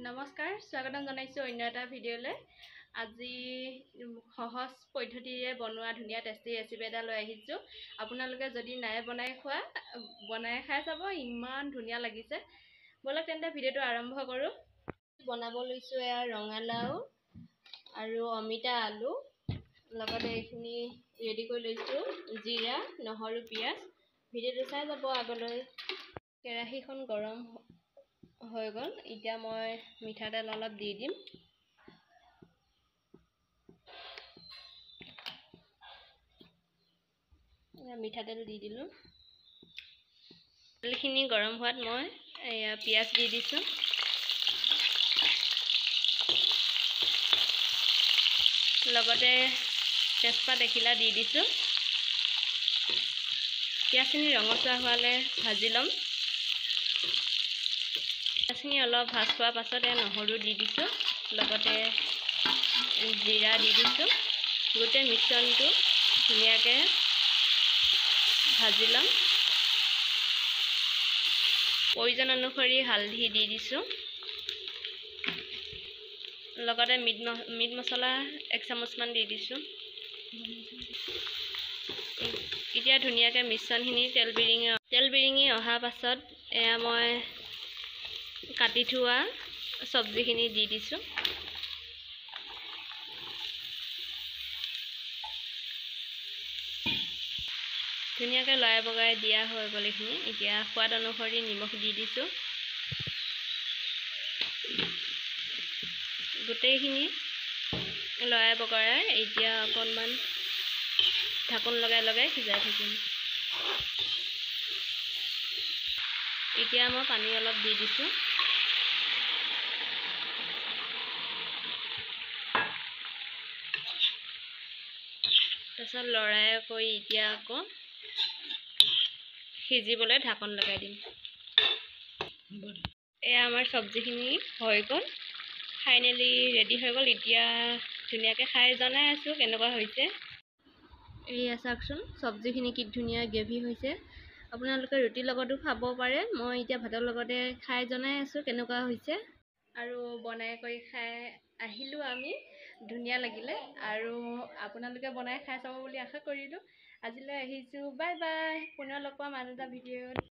নমস্কাৰ, স্বাগতম জনাইছোঁ অন্য এটা ভিডিঅ'লৈ। আজি সহজ পদ্ধতিৰে বনোৱা ধুনীয়া টেষ্টি ৰেচিপি এটা লৈ আহিছোঁ। আপোনালোকে যদি নাই বনাই খাই চাব, ইমান ধুনীয়া লাগিছে। ব'লক তেন্তে ভিডিঅ'টো আৰম্ভ কৰোঁ। বনাব লৈছোঁ এয়া ৰঙালাও আৰু অমিতা আলু, লগতে এইখিনি ৰেডি কৰি লৈছোঁ জিৰা, নহৰু, পিঁয়াজ। ভিডিঅ'টো চাই যাব আগলৈ। কেৰাহীখন গৰম হৈ গ'ল। এতিয়া মই মিঠাতেল অলপ দি দিম। মিঠাতেল দি দিলোঁ। তেলখিনি গৰম হোৱাত মই পিঁয়াজ দি দিছোঁ। লগতে তেজপাত এখিলা দি দিছোঁ। পিঁয়াজখিনি ৰঙচুৱা হোৱালৈ ভাজি ল'ম। পিঁয়াজখিনি অলপ ভাজ খোৱাৰ পাছতে নহৰু দি দিছোঁ, লগতে জিৰা দি দিছোঁ। গোটেই মিশ্ৰণটো ধুনীয়াকৈ ভাজি ল'ম। প্ৰয়োজন অনুসৰি হালধি দি দিছোঁ, লগতে মিট মছলা 1 চামুচমান দি দিছোঁ। এতিয়া ধুনীয়াকৈ মিশ্ৰণখিনি তেল বিৰিঙি অহাৰ পাছত এয়া মই কাটি থোৱা চব্জিখিনি দি দিছোঁ। ধুনীয়াকৈ লৰাই বগৰাই দিয়া হৈ গ'ল এইখিনি। এতিয়া সোৱাদ অনুসৰি নিমখ দি দিছোঁ। গোটেইখিনি লৰাই বগৰাই এতিয়া অকণমান ঢাকোন লগাই লগাই সিজাই থাকিম। এতিয়া মই পানী অলপ দি দিছোঁ। তাৰপিছত লৰাই কৰি এতিয়া আকৌ সিজিবলৈ ঢাকোন লগাই দিম। এয়া আমাৰ চব্জিখিনি হৈ গ'ল, ফাইনেলি ৰেডি হৈ গ'ল। এতিয়া ধুনীয়াকৈ খাই জনাই আছোঁ কেনেকুৱা হৈছে। এয়া চাওকচোন, চব্জিখিনি কি ধুনীয়া গ্ৰেভি হৈছে। আপোনালোকে ৰুটিৰ লগতো খাব পাৰে। মই এতিয়া ভাতৰ লগতে খাই জনাই আছোঁ কেনেকুৱা হৈছে। আৰু বনাই কৰি খাই আহিলোঁ আমি, ধুনীয়া লাগিলে। আৰু আপোনালোকে বনাই খাই চাব বুলি আশা কৰিলোঁ। আজিলৈ আহিছোঁ, বাই বাই। পুনৰ লগ পাম আন এটা ভিডিঅ'ত।